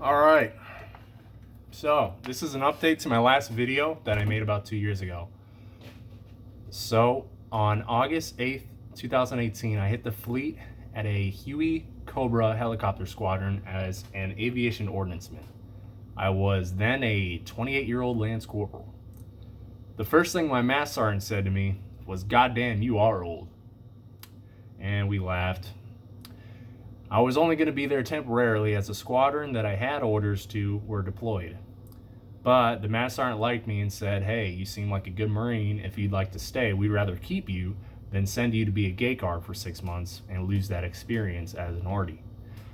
All right, so this is an update to my last video that I made about 2 years ago. So on August 8th, 2018, I hit the fleet at a Huey Cobra helicopter squadron as an aviation ordnanceman. I was then a 28-year-old Lance Corporal. The first thing my mast sergeant said to me was, "Goddamn, you are old." And we laughed. I was only going to be there temporarily as the squadron that I had orders to were deployed. But the mast sergeant liked me and said, "Hey, you seem like a good Marine. If you'd like to stay, we'd rather keep you than send you to be a gate guard for 6 months and lose that experience as an ordy."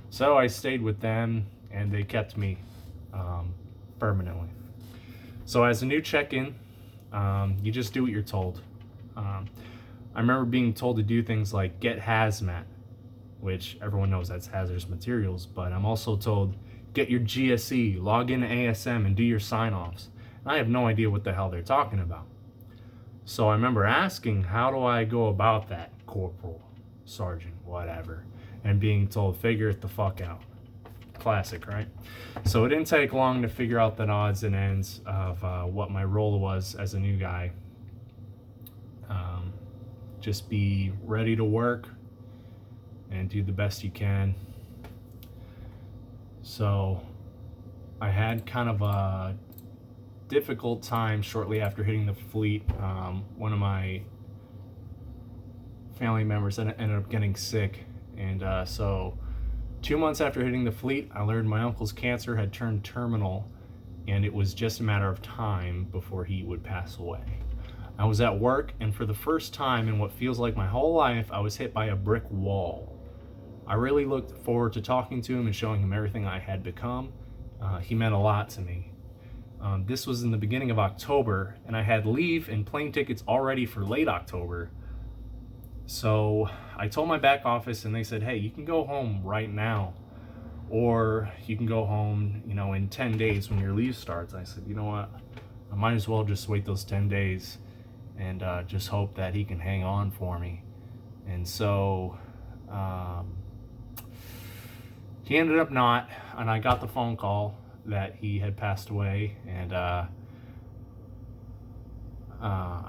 So I stayed with them and they kept me permanently. So as a new check-in, you just do what you're told. I remember being told to do things like get hazmat, which everyone knows that's hazardous materials, but I'm also told get your GSE, log in to ASM and do your sign-offs. I have no idea what the hell they're talking about. So I remember asking, how do I go about that, corporal, sergeant, whatever, and being told, figure it the fuck out. Classic, right? So it didn't take long to figure out the odds and ends of what my role was as a new guy. Just be ready to work and do the best you can. So I had kind of a difficult time shortly after hitting the fleet. One of my family members ended up getting sick, and so 2 months after hitting the fleet, I learned my uncle's cancer had turned terminal, and it was just a matter of time before he would pass away. I was at work, and for the first time in what feels like my whole life, I was hit by a brick wall. I really looked forward to talking to him and showing him everything I had become. He meant a lot to me. This was in the beginning of October, and I had leave and plane tickets already for late October. So I told my back office, and they said, "Hey, you can go home right now, or you can go home, in 10 days when your leave starts." I said, "You know what? I might as well just wait those 10 days and just hope that he can hang on for me." And so he ended up not, and I got the phone call that he had passed away, and I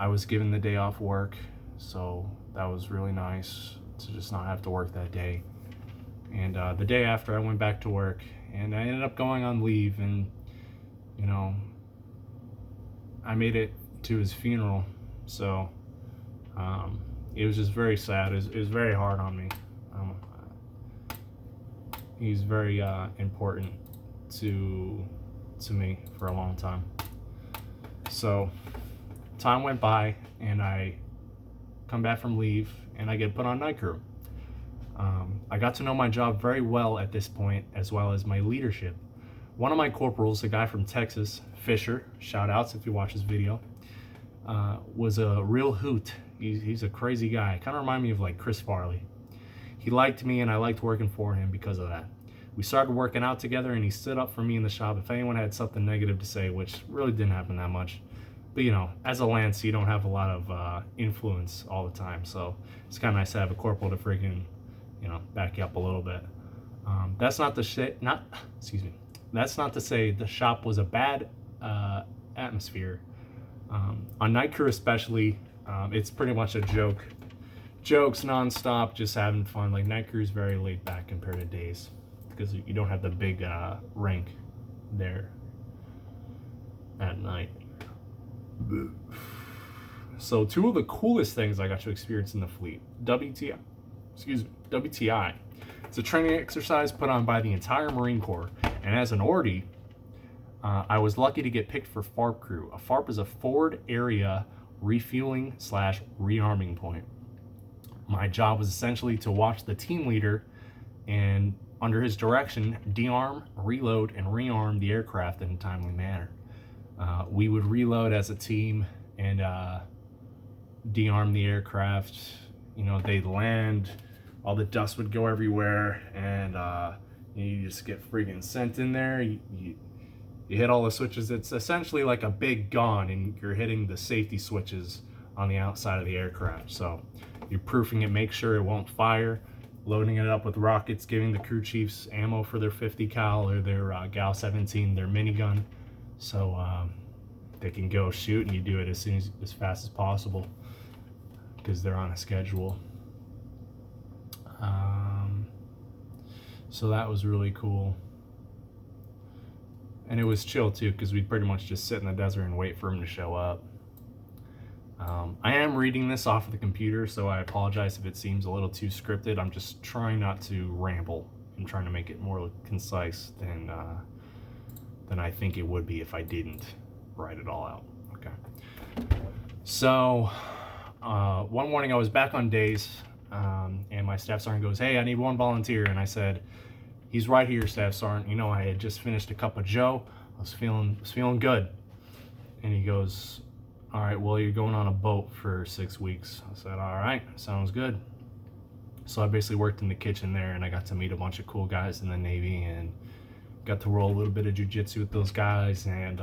was given the day off work, so that was really nice to just not have to work that day. And the day after, I went back to work, and I ended up going on leave, and I made it to his funeral. So it was just very sad. It was very hard on me. He's very important to me for a long time. So time went by, and I come back from leave, and I get put on night crew. I got to know my job very well at this point, as well as my leadership. One of my corporals, a guy from Texas, Fisher, shout outs if you watch this video, was a real hoot. He's a crazy guy. Kind of remind me of like Chris Farley. He liked me, and I liked working for him because of that. We started working out together, and he stood up for me in the shop if anyone had something negative to say, which really didn't happen that much. But as a Lance, you don't have a lot of influence all the time, so it's kind of nice to have a corporal to freaking, back you up a little bit. That's not to say the shop was a bad atmosphere. On night crew especially, it's pretty much a joke. Jokes nonstop, just having fun. Like, night crew is very laid back compared to days, because you don't have the big rank there at night. So 2 of the coolest things I got to experience in the fleet. WTI. It's a training exercise put on by the entire Marine Corps, and as an ordy, I was lucky to get picked for FARP crew. A FARP is a forward area refueling / rearming point. My job was essentially to watch the team leader and, under his direction, de-arm, reload, and rearm the aircraft in a timely manner. We would reload as a team and de-arm the aircraft. They'd land, all the dust would go everywhere, and you just get freaking sent in there. You hit all the switches. It's essentially like a big gun, and you're hitting the safety switches on the outside of the aircraft. So you're proofing it, make sure it won't fire. loading it up with rockets, giving the crew chiefs ammo for their 50 cal or their Gal 17, their minigun, so they can go shoot, and you do it as fast as possible because they're on a schedule. So that was really cool. And it was chill too, because we'd pretty much just sit in the desert and wait for him to show up. I am reading this off of the computer, so I apologize if it seems a little too scripted. I'm just trying not to ramble. I'm trying to make it more concise than I think it would be if I didn't write it all out. Okay. So one morning I was back on days, and my staff sergeant goes, "Hey, I need one volunteer." And I said, "He's right here, Staff Sergeant. You know, I had just finished a cup of Joe. I was feeling good." And he goes, "All right, well, you're going on a boat for 6 weeks." I said, "All right, sounds good." So I basically worked in the kitchen there, and I got to meet a bunch of cool guys in the Navy, and got to roll a little bit of jiu-jitsu with those guys, and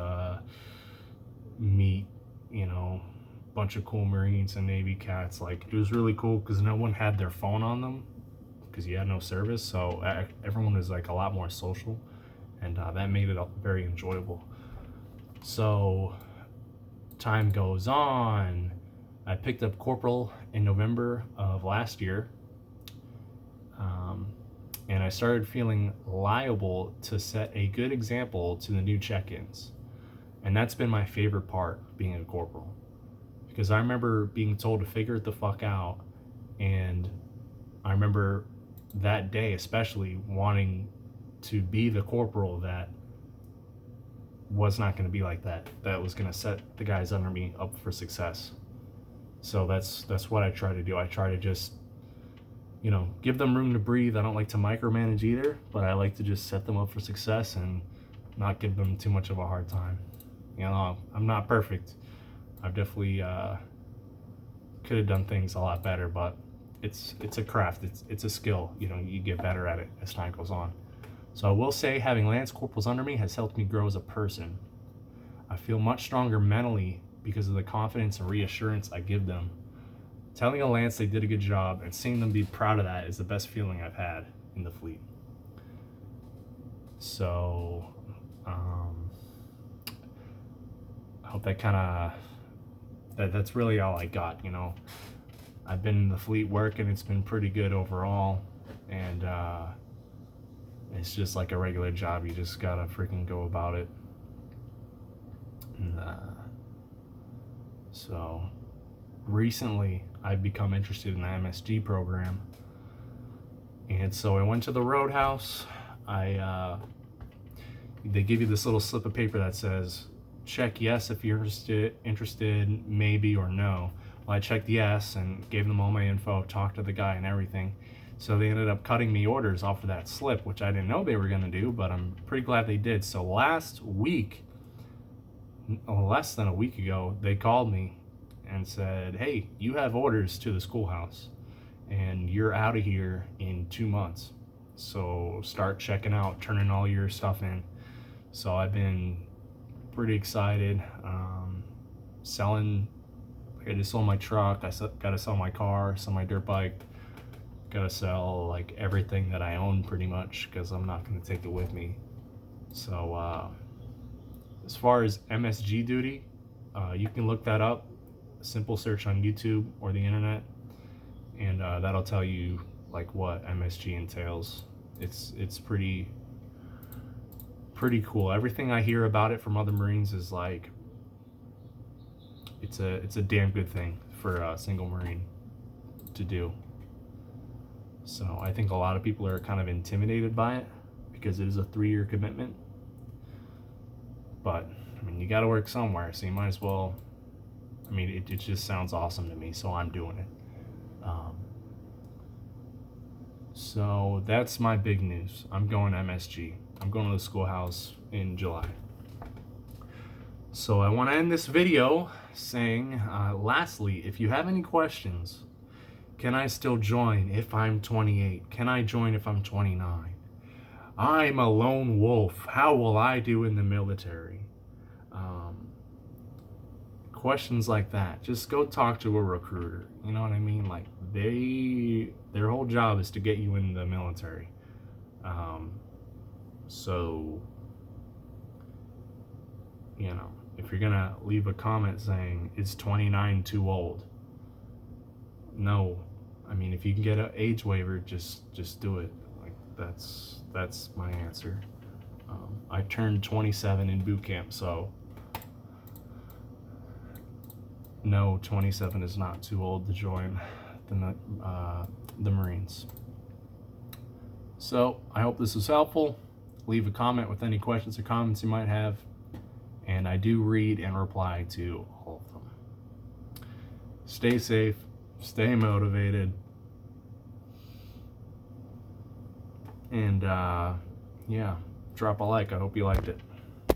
meet, you know, a bunch of cool Marines and Navy cats. Like, it was really cool because no one had their phone on them because you had no service, so everyone was like a lot more social, and that made it very enjoyable. So time goes on. I picked up corporal in November of last year, and I started feeling liable to set a good example to the new check-ins. And that's been my favorite part, being a corporal, because I remember being told to figure it the fuck out, and I remember that day especially wanting to be the corporal that was not going to be like that was going to set the guys under me up for success. So that's what I try to do. I try to just, you know, give them room to breathe. I don't like to micromanage either, but I like to just set them up for success and not give them too much of a hard time. You know, I'm not perfect. I've definitely could have done things a lot better, but it's a craft. It's a skill. You know, you get better at it as time goes on. So I will say, having Lance Corporals under me has helped me grow as a person. I feel much stronger mentally because of the confidence and reassurance I give them. Telling a Lance they did a good job and seeing them be proud of that is the best feeling I've had in the fleet. So I hope that kind of, that's really all I got, you know. I've been in the fleet working, it's been pretty good overall, and it's just like a regular job. You just gotta freaking go about it. And, so recently I've become interested in the MSG program, and so I went to the Roadhouse. They give you this little slip of paper that says check yes if you're interested, maybe, or no. Well, I checked yes and gave them all my info, talked to the guy and everything. So they ended up cutting me orders off of that slip, which I didn't know they were going to do, but I'm pretty glad they did. So last week, less than a week ago, they called me and said, "Hey, you have orders to the schoolhouse and you're out of here in 2 months. So start checking out, turning all your stuff in." So I've been pretty excited. I just sold my truck. I got to sell my car, sell my dirt bike. Got to sell like everything that I own pretty much, because I'm not going to take it with me. So as far as MSG duty, you can look that up. A simple search on YouTube or the internet, and that'll tell you like what MSG entails. It's pretty cool. Everything I hear about it from other Marines is like it's a damn good thing for a single Marine to do. So I think a lot of people are kind of intimidated by it because it is a 3-year commitment. But I mean, you got to work somewhere, so you might as well. I mean, it just sounds awesome to me, so I'm doing it. So that's my big news. I'm going to MSG. I'm going to the schoolhouse in July. So I want to end this video saying, lastly, if you have any questions, can I still join if I'm 28? Can I join if I'm 29? I'm a lone wolf. How will I do in the military? Questions like that. Just go talk to a recruiter. You know what I mean? Like, they Their whole job is to get you in the military. So, you know, if you're gonna leave a comment saying, is 29 too old? No. I mean, if you can get an age waiver, just do it. Like, that's my answer. I turned 27 in boot camp, so no, 27 is not too old to join the Marines. So I hope this was helpful. Leave a comment with any questions or comments you might have, and I do read and reply to all of them. Stay safe, stay motivated, and yeah, drop a like. I hope you liked it.